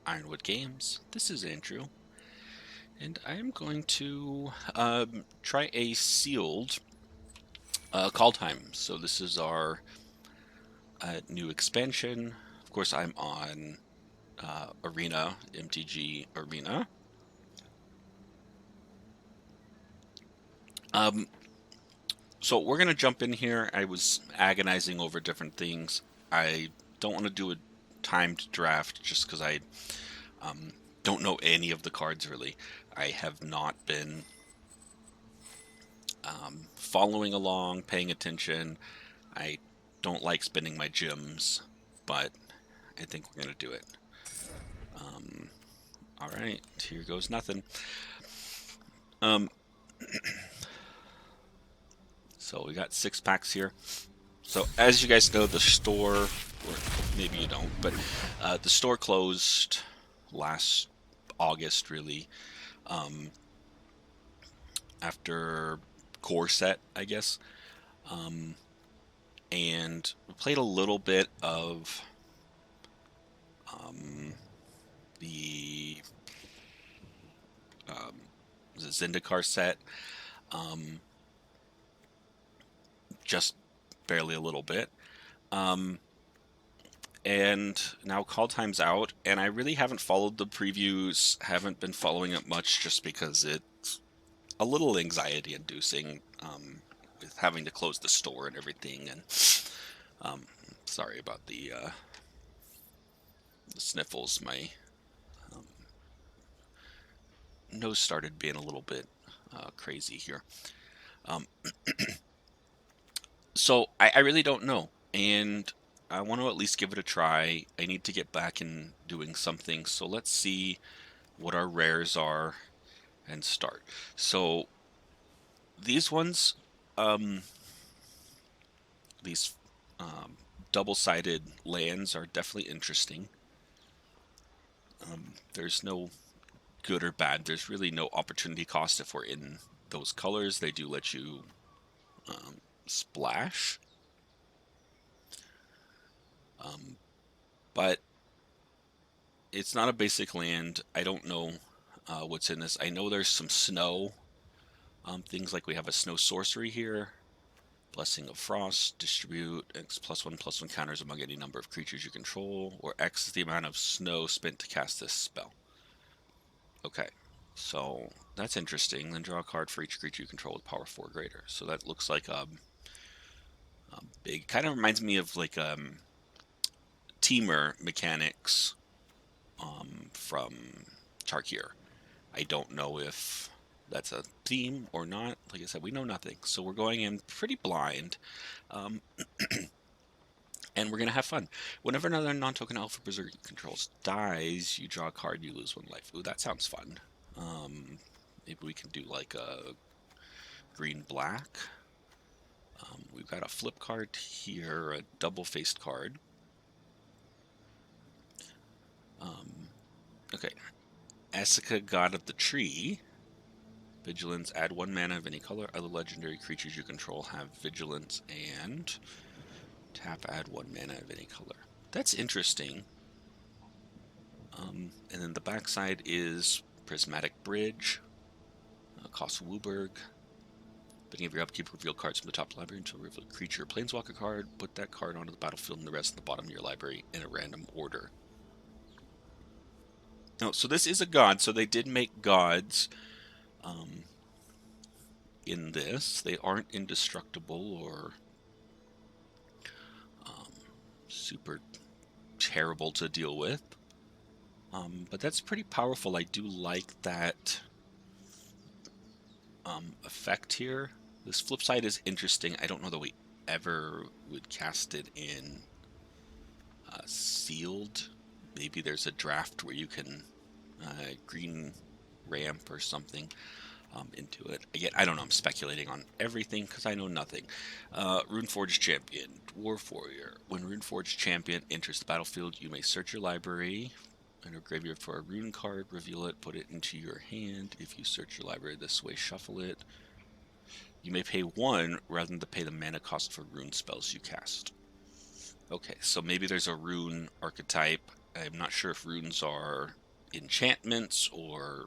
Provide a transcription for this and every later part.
Ironwood Games. This is Andrew, and I am going to try a sealed Kaldheim. So this is our new expansion. Of course, I'm on Arena, MTG Arena. Um, so we're gonna jump in here. I was agonizing over different things. I don't want to do a timed draft just because I um, don't know any of the cards really. I have not been following along, paying attention. I don't like spending my gems, but I think we're going to do it. Um, all right, here goes nothing. Um, so we got 6 packs here. So as you guys know, the store, or maybe you don't, but the store closed last August, really, um, after core set, I guess. Um, and we played a little bit of um, the um, Zendikar set, um, just barely a little bit. Um, and now Kaldheim's out, and I really haven't followed the previews, haven't been following it much just because it's a little anxiety inducing with having to close the store and everything. And um, sorry about the sniffles. My um, nose started being a little bit crazy here. Um, So I really don't know, and I want to at least give it a try. I need to get back in doing something, so let's see what our rares are and start. So these ones, um, these um, double-sided lands are definitely interesting. There's no good or bad. There's really no opportunity cost if we're in those colors. They do let you splash, um, but it's not a basic land. I don't know what's in this. I know there's some snow. Things like we have a snow sorcery here. Blessing of Frost. Distribute X +1/+1 counters among any number of creatures you control, or X is the amount of snow spent to cast this spell. Okay, so that's interesting. Then draw a card for each creature you control with power 4 or greater. So that looks like a big. Kind of reminds me of like teamer mechanics from Tarkir. I don't know if that's a theme or not. Like I said, we know nothing. So we're going in pretty blind. Um, and we're going to have fun. Whenever another non-token Alpha Berserker controls dies, you draw a card, you lose 1 life. Ooh, that sounds fun. Maybe we can do like a green-black. We've got a flip card here, a double-faced card. Okay. Asuka, God of the Tree. Vigilance, add 1 mana of any color. Other legendary creatures you control have vigilance, and tap, add 1 mana of any color. That's interesting. And then the backside is Prismatic Bridge. Costs Wooburg. Beginning of your upkeep, reveal cards from the top library until reveal a creature or planeswalker card. Put that card onto the battlefield and the rest in the bottom of your library in a random order. No, so this is a god, so they did make gods in this. They aren't indestructible or super terrible to deal with. But that's pretty powerful. I do like that effect here. This flip side is interesting. I don't know that we ever would cast it in sealed. Maybe there's a draft where you can green ramp or something into it. Again, I don't know. I'm speculating on everything because I know nothing. Runeforged Champion, Dwarf Warrior. When Runeforged Champion enters the battlefield, you may search your library and a graveyard for a rune card, reveal it, put it into your hand. If you search your library this way, shuffle it. You may pay 1 rather than to pay the mana cost for rune spells you cast. Okay, so maybe there's a rune archetype I'm not sure if runes are enchantments or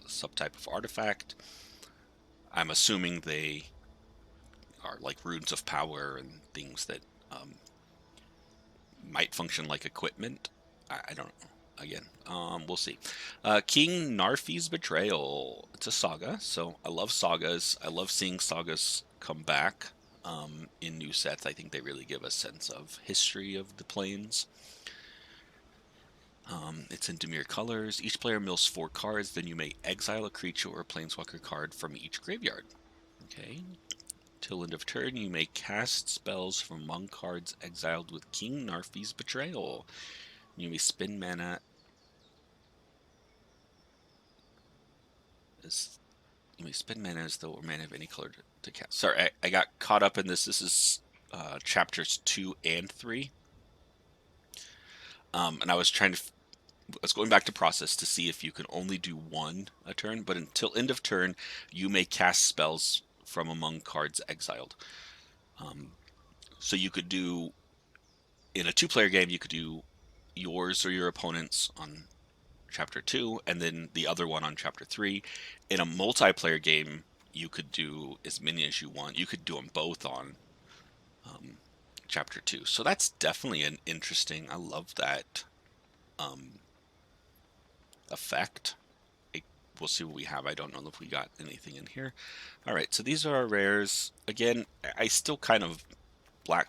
some type of artifact. I'm assuming they are like runes of power and things that might function like equipment. I don't know. Again, we'll see. King Narfi's Betrayal. It's a saga, so I love sagas. I love seeing sagas come back in new sets. I think they really give a sense of history of the planes. It's in Dimir colors. Each player mills 4 cards, then you may exile a creature or a planeswalker card from each graveyard. Okay. Till end of turn, you may cast spells from among cards exiled with King Narfi's Betrayal. You may spend mana as though or mana of any color to cast. Sorry, I got caught up in this. This is chapters 2 and 3. And I was going back to process to see if you can only do one a turn, but until end of turn, you may cast spells from among cards exiled. So you could do, in a 2-player game, you could do yours or your opponent's on chapter 2 and then the other one on chapter 3. In a multiplayer game, you could do as many as you want. You could do them both on chapter 2. So that's definitely an interesting, I love that effect. We'll see what we have. I don't know if we got anything in here. All right, so these are our rares. Again, I still kind of black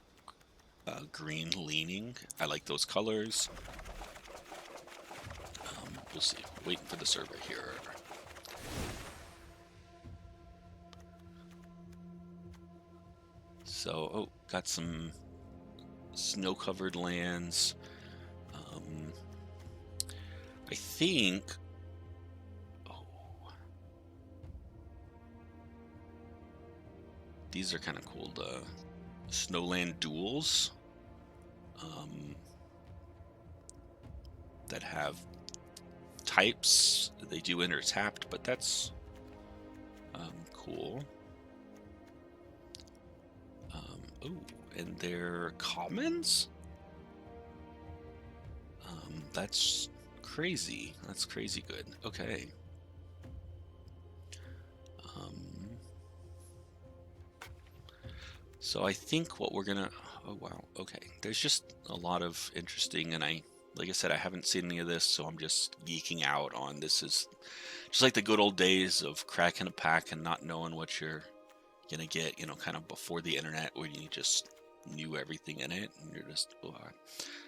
green leaning. I like those colors. We'll see. Waiting for the server here. So, got some snow-covered lands. I think. These are kind of cool. The Snowland duels that have types. They do enter tapped, but that's cool. And they're commons? That's crazy. That's crazy good. Okay. So I think what we're gonna... Oh, wow. Okay. There's just a lot of interesting, and like I said, I haven't seen any of this, so I'm just geeking out on this. Is just like the good old days of cracking a pack and not knowing what you're gonna get, kind of before the internet, where you just knew everything in it, and you're just,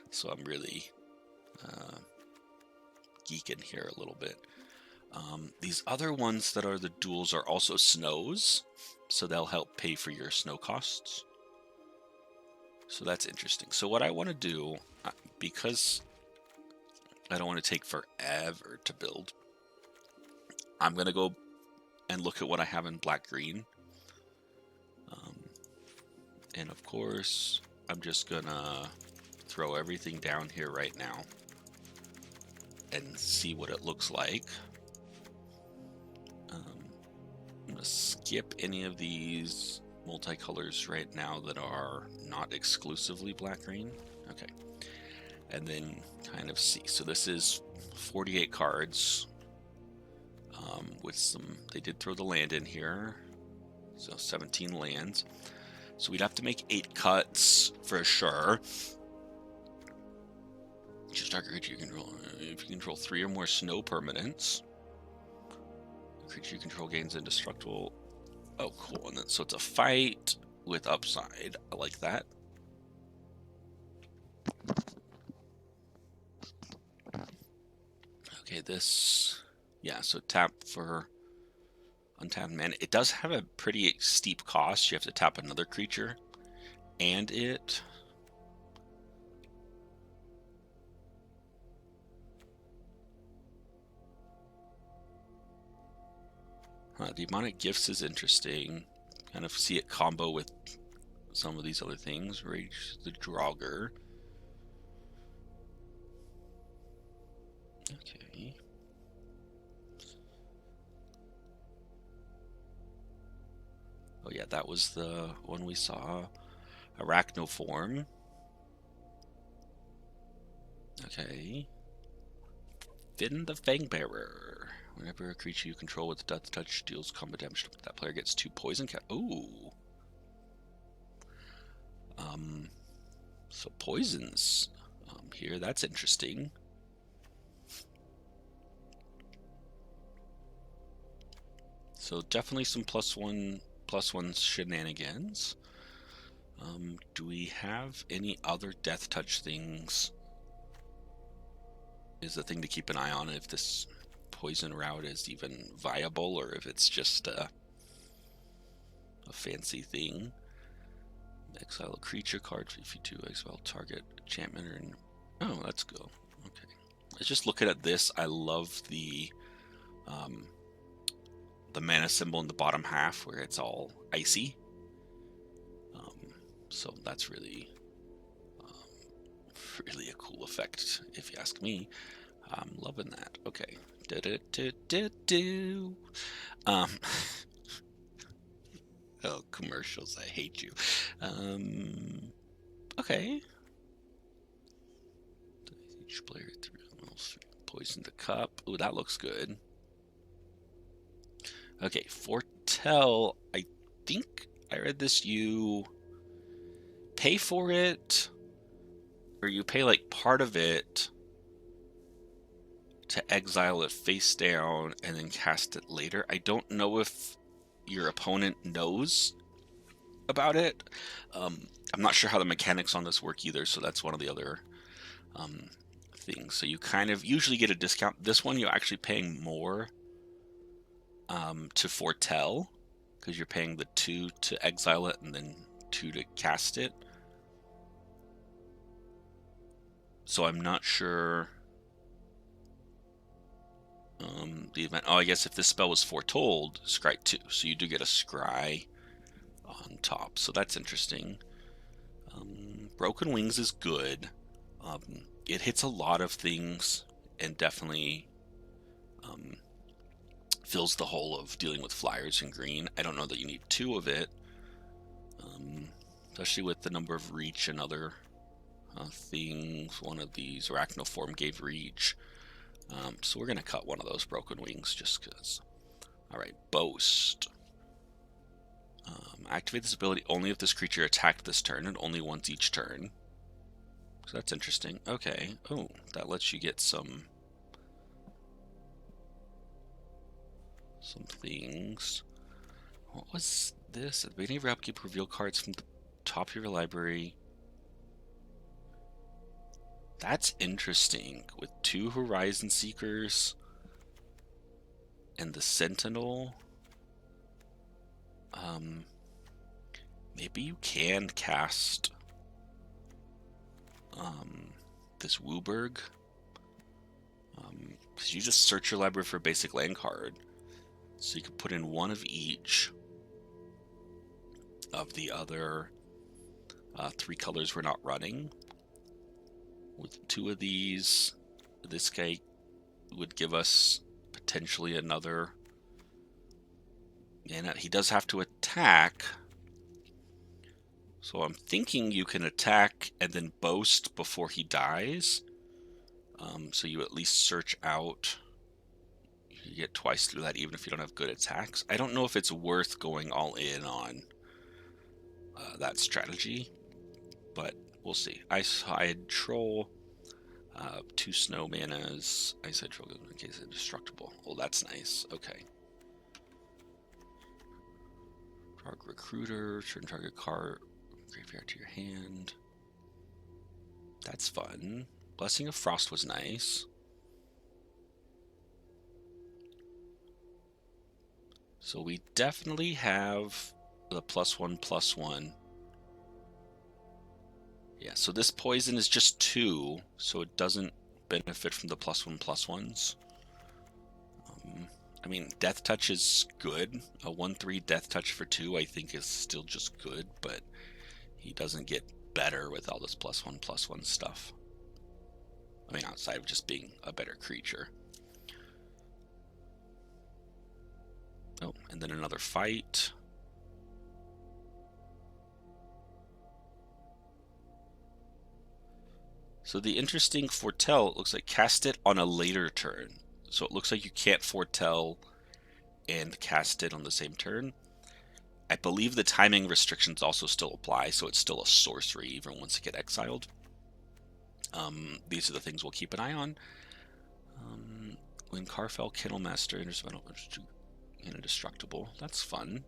so I'm really geeking here a little bit. These other ones that are the duels are also snows, so they'll help pay for your snow costs. So that's interesting. So what I want to do, because I don't want to take forever to build, I'm going to go and look at what I have in black-green. And of course, I'm just going to throw everything down here right now and see what it looks like. I'm going to skip any of these multicolors right now that are not exclusively black-green. Okay. And then kind of see. So this is 48 cards with some, they did throw the land in here. So 17 lands. So we'd have to make 8 cuts for sure. Just target creature you control. If you control 3 or more snow permanents, the creature you control gains indestructible. Oh, cool. And then, so it's a fight with upside. I like that. Okay, this... Yeah, so tap for untapped mana. It does have a pretty steep cost. You have to tap another creature. And it... Demonic Gifts is interesting. Kind of see it combo with some of these other things. Rage the Draugr. Okay. Oh yeah, that was the one we saw. Arachnoform. Okay, Okay. Finn the Fangbearer. Whenever a creature you control with Death Touch deals combat damage, that player gets 2 poison. Ooh. So poisons here. That's interesting. So definitely some +1/+1 shenanigans. Do we have any other Death Touch things? Is the thing to keep an eye on if this poison route is even viable, or if it's just a fancy thing. Exile a creature card if you do exile target enchantment or... Oh, let's go. Okay. Let's just look at this. I love the mana symbol in the bottom half where it's all icy. So that's really really a cool effect, if you ask me. I'm loving that. Okay. Oh, commercials, I hate you. Okay. Each player poison the cup. Ooh, that looks good. Okay, Foretell. I think I read this. You pay for it, or you pay like part of it to exile it face down and then cast it later. I don't know if your opponent knows about it. I'm not sure how the mechanics on this work either, so that's one of the other things. So you kind of usually get a discount. This one, you're actually paying more to foretell, because you're paying the 2 to exile it and then 2 to cast it. So I'm not sure the event. Oh, I guess if this spell was foretold, scry 2. So you do get a scry on top. So that's interesting. Broken Wings is good. It hits a lot of things and definitely fills the hole of dealing with flyers in green. I don't know that you need 2 of it, especially with the number of reach and other things. One of these, Arachnoform, gave reach. So we're going to cut one of those Broken Wings just because. Alright, Boast. Activate this ability only if this creature attacked this turn, and only once each turn. So that's interesting. Okay. Oh, that lets you get some things. What was this? At the beginning of your upkeep, reveal cards from the top of your library. That's interesting. With 2 Horizon Seekers and the Sentinel. Maybe you can cast this Wooburg. Because you just search your library for a basic land card. So you can put in 1 of each of the other 3 colors we're not running. With 2 of these, this guy would give us potentially another mana. He does have to attack. So I'm thinking you can attack and then boast before he dies. So you at least search out. You get twice through that even if you don't have good attacks. I don't know if it's worth going all in on that strategy, but we'll see. Ice-Hide Troll, 2 snow manas. Ice-Hide Troll in case it's indestructible. Oh, that's nice. Okay. Target Recruiter, turn target card graveyard to your hand. That's fun. Blessing of Frost was nice. So we definitely have the +1/+1. Yeah, so this poison is just 2, so it doesn't benefit from the +1/+1s. I mean, Death Touch is good. A 1/3 Death Touch for 2 I think is still just good, but he doesn't get better with all this +1/+1 stuff. I mean, outside of just being a better creature. Oh, and then another fight. So the interesting foretell, it looks like cast it on a later turn. So it looks like you can't foretell and cast it on the same turn. I believe the timing restrictions also still apply, so it's still a sorcery even once it gets exiled. These are the things we'll keep an eye on. When Carfell Kennelmaster enters battle, indestructible. That's fun.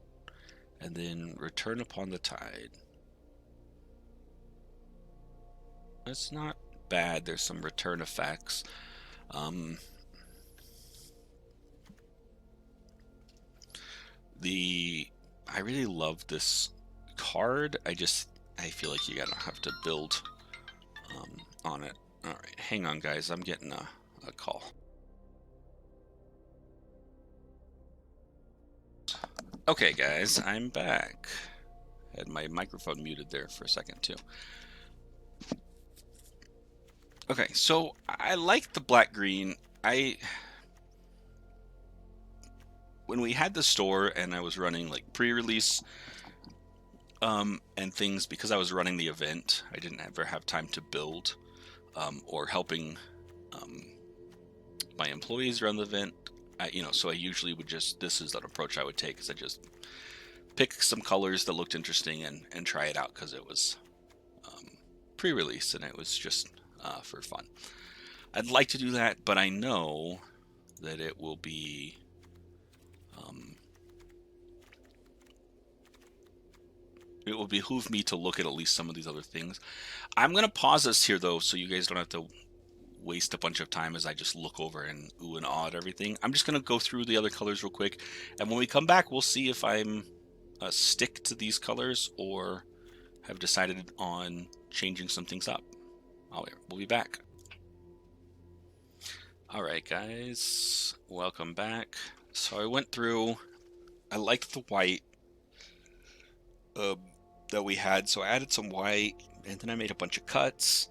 And then return upon the tide. That's not bad. There's some return effects. I really love this card. I feel like you gotta have to build on it. All right, hang on, guys. I'm getting a call. Okay, guys, I'm back. Had my microphone muted there for a second too. Okay, so I like the black-green. When we had the store and I was running like pre-release and things, because I was running the event, I didn't ever have time to build or helping my employees run the event. So I usually would this is an approach I would take, is I just pick some colors that looked interesting and try it out, because it was pre-release and it was just for fun. I'd like to do that, but I know that it will be it will behoove me to look at least some of these other things. I'm going to pause this here, though, so you guys don't have to waste a bunch of time as I just look over and ooh and ah at everything. I'm just going to go through the other colors real quick, and when we come back, we'll see if I'm stick to these colors or have decided on changing some things up. We'll be back. Alright, guys, welcome back. So I went through, I liked the white that we had, so I added some white, and then I made a bunch of cuts,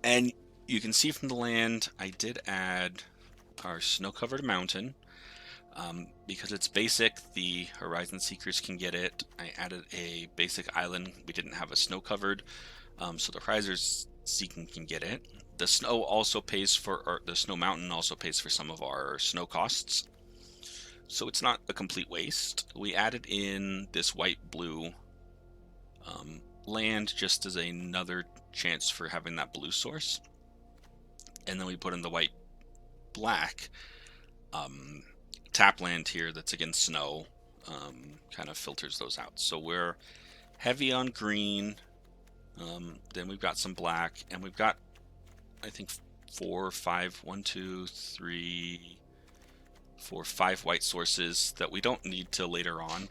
and you can see from the land I did add our snow-covered mountain, because it's basic. The Horizon Seekers can get it. I added a basic island. We didn't have a snow-covered, so the Horizon Seeking can get it. The snow also pays for, or the snow mountain also pays for some of our snow costs, so it's not a complete waste. We added in this white-blue land just as another chance for having that blue source, and then we put in the white black tap land here that's against snow, kind of filters those out. So we're heavy on green, then we've got some black, and we've got, I think, 5 white sources that we don't need till later on.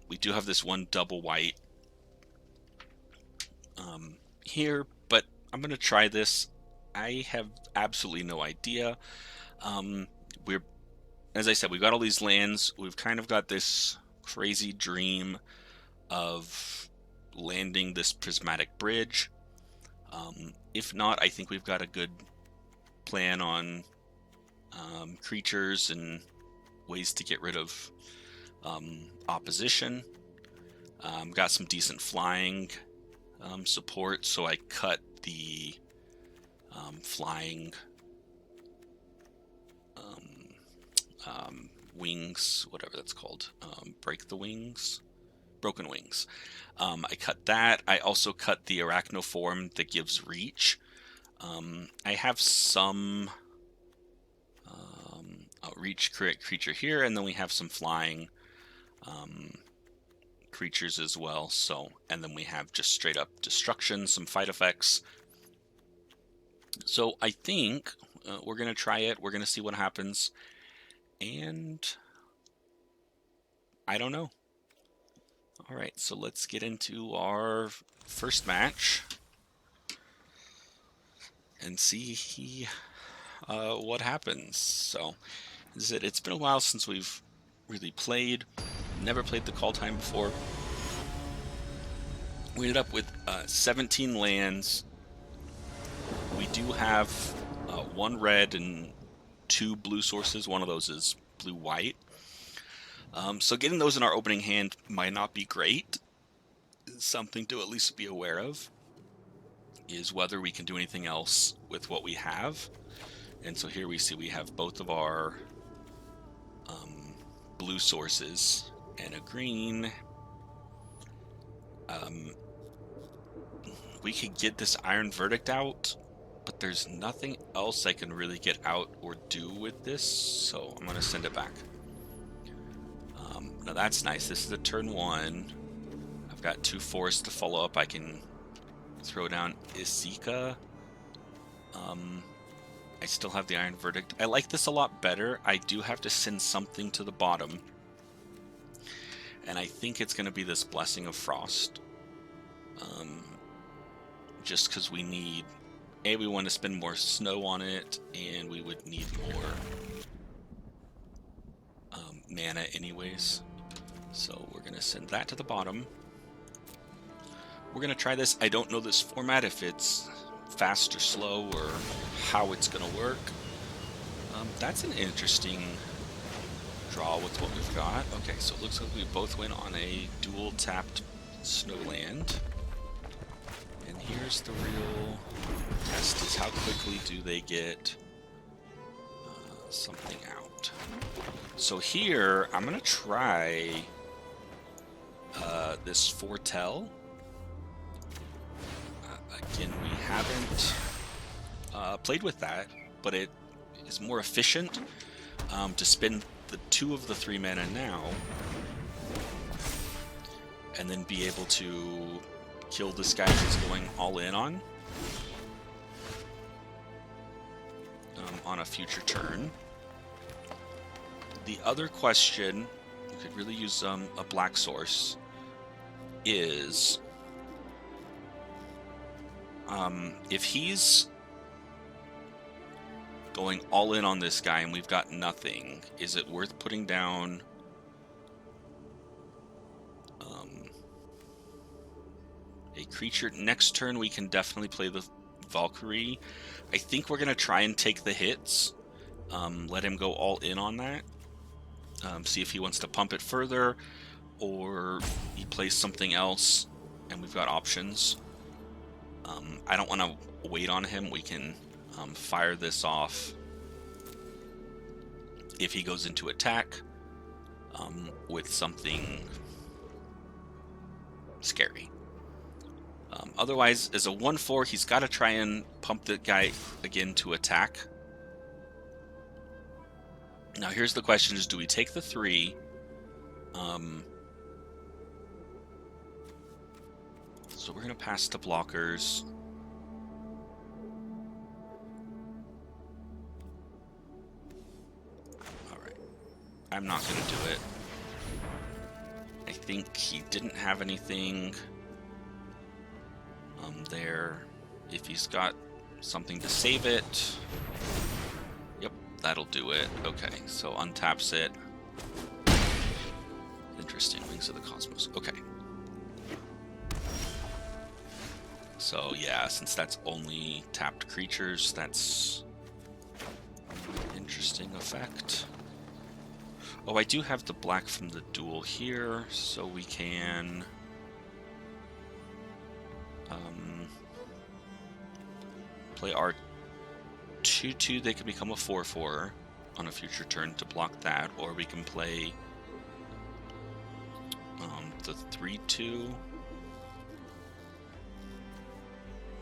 We do have this one double white here, but I'm going to try this. I have absolutely no idea. As I said, we've got all these lands. We've kind of got this crazy dream of landing this prismatic bridge. If not, I think we've got a good plan on creatures and ways to get rid of opposition. Got some decent flying support, so I cut the flying wings, whatever that's called, broken wings. I cut that. I also cut the arachnoform that gives reach. I have some reach creature here, and then we have some flying creatures as well. So, and then we have just straight up destruction, some fight effects. So I think we're gonna try it. We're gonna see what happens, and I don't know. All right, so let's get into our first match and see what happens. So, as I said, it's been a while since we've really played. Never played the Kaldheim before. We ended up with 17 lands. We do have 1 red and 2 blue sources. One of those is blue-white. So getting those in our opening hand might not be great. It's something to at least be aware of. is whether we can do anything else with what we have. And so here we see we have both of our blue sources and a green. We could get this Iron Verdict out, but there's nothing else I can really get out or do with this, so I'm going to send it back. Now that's nice. This is a turn 1. I've got 2 forests to follow up. I can throw down Isika. I still have the Iron Verdict. I like this a lot better. I do have to send something to the bottom, and I think it's going to be this Blessing of Frost. Just because we need... we want to spend more snow on it, and we would need more mana anyways. So we're going to send that to the bottom. We're going to try this. I don't know this format, if it's fast or slow, or how it's going to work. That's an interesting draw with what we've got. Okay, so it looks like we both went on a dual tapped snowland. And here's the real test, is how quickly do they get something out. So here, I'm going to try this Foretell. Again, we haven't played with that, but it is more efficient to spend the 2 of the 3 mana now, and then be able to kill this guy he's going all in on a future turn. The other question, we could really use a black source, is if he's going all in on this guy and we've got nothing, is it worth putting down a creature? Next turn we can definitely play the Valkyrie. I think we're going to try and take the hits, let him go all in on that, see if he wants to pump it further, or he plays something else and we've got options. I don't want to wait on him. We can fire this off if he goes into attack with something scary. Otherwise, as a 1/4, he's got to try and pump the guy again to attack. Now here's the question, is do we take the 3? So we're going to pass the blockers. Alright. I'm not going to do it. I think he didn't have anything there. If he's got something to save it... Yep, that'll do it. Okay, so untaps it. Interesting, Wings of the Cosmos. Okay. So yeah, since that's only tapped creatures, that's an interesting effect. Oh, I do have the black from the duel here, so we can play our 2/2. They can become a 4/4 on a future turn to block that, or we can play the 3/2.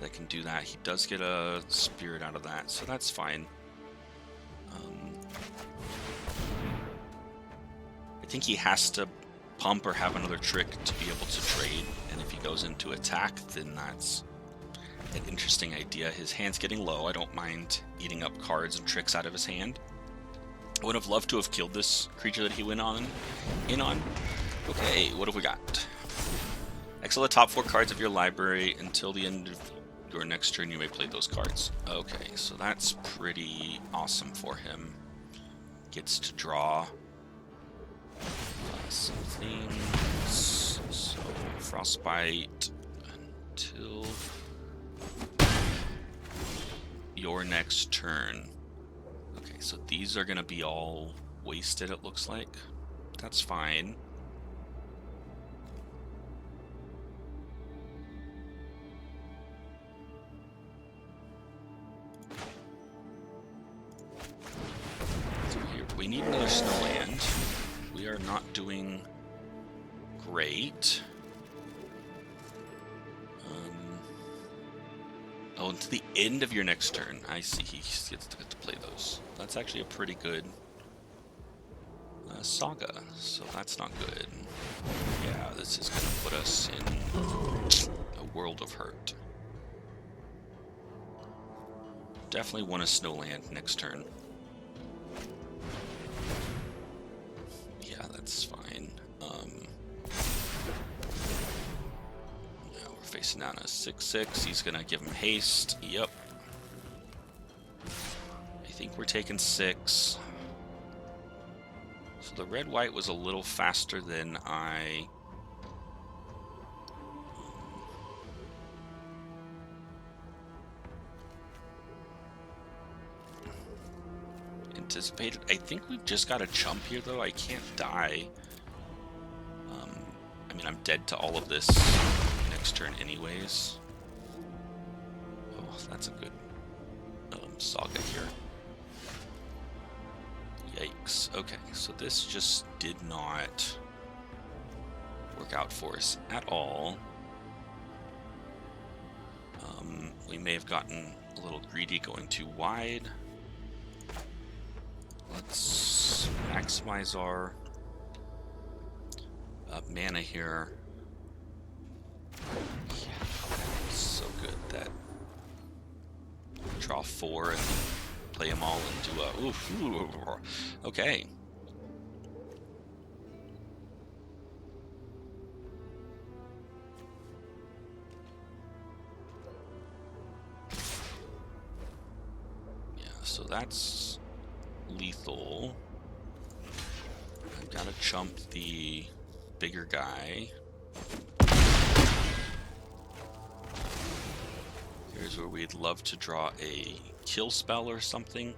That can do that. He does get a spirit out of that, so that's fine. I think he has to pump or have another trick to be able to trade, and if he goes into attack, then that's an interesting idea. His hand's getting low. I don't mind eating up cards and tricks out of his hand. I would have loved to have killed this creature that he went in on. Okay, what have we got? Exile the top 4 cards of your library until the end of your next turn. You may play those cards. Okay, so that's pretty awesome for him. Gets to draw some things. So Frostbite until your next turn. Okay, so these are going to be all wasted, it looks like. That's fine. So we need another snow land. We are not doing great. Oh, until the end of your next turn. I see. He gets to play those. That's actually a pretty good saga. So that's not good. Yeah, this is going to put us in a world of hurt. Definitely want a snow land next turn. Yeah, that's fine. Now we're facing down a 6/6. He's gonna give him haste. Yep. I think we're taking 6. So the red-white was a little faster than I anticipated. I think we've just got to jump here, though. I can't die. I mean, I'm dead to all of this next turn anyways. Oh, that's a good saga here. Yikes. Okay, so this just did not work out for us at all. We may have gotten a little greedy going too wide. Let's maximize our mana here. Yeah, that's so good that draw 4 and play them all into a oof. Okay. Yeah, so that's lethal. I've got to chump the bigger guy. Here's where we'd love to draw a kill spell or something.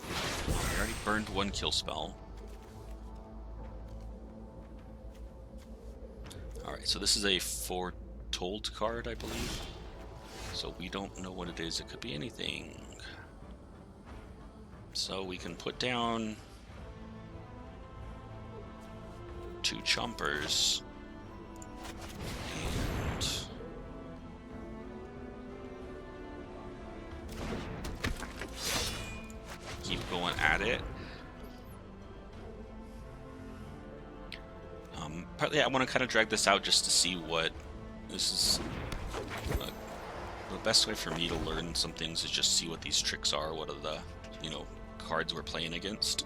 I already burned 1 kill spell. Alright, so this is a foretold card, I believe. So we don't know what it is. It could be anything. So we can put down 2 chompers and keep going at it. Partly I want to kind of drag this out just to see what this is. The best way for me to learn some things is just see what these tricks are. What are the, cards we're playing against?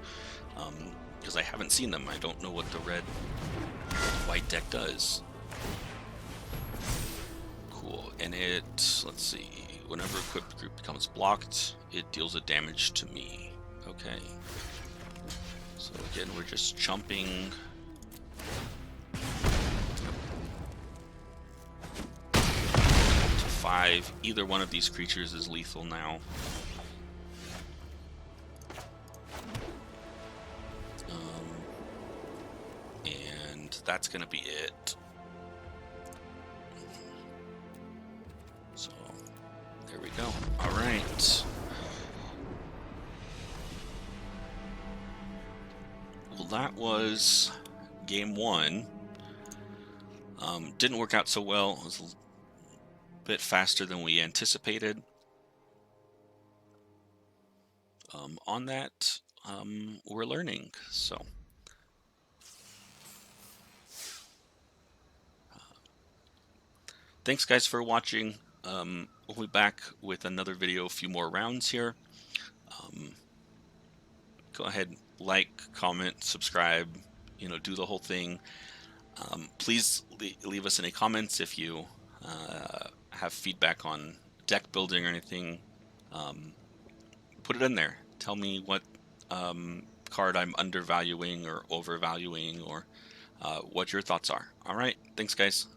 Because I haven't seen them. I don't know what the red-white deck does. Cool. And it, let's see, whenever equipped group becomes blocked, it deals a damage to me. Okay. So again, we're just chumping. To 5. Either one of these creatures is lethal now. That's gonna be it. So there we go. All right. Well, that was game 1. Didn't work out so well. It was a bit faster than we anticipated. On that, we're learning. So. Thanks guys for watching. We'll be back with another video, a few more rounds here. Go ahead, like, comment, subscribe, do the whole thing. Please leave us any comments if you have feedback on deck building or anything. Put it in there. Tell me what card I'm undervaluing or overvaluing, or what your thoughts are. All right, thanks guys.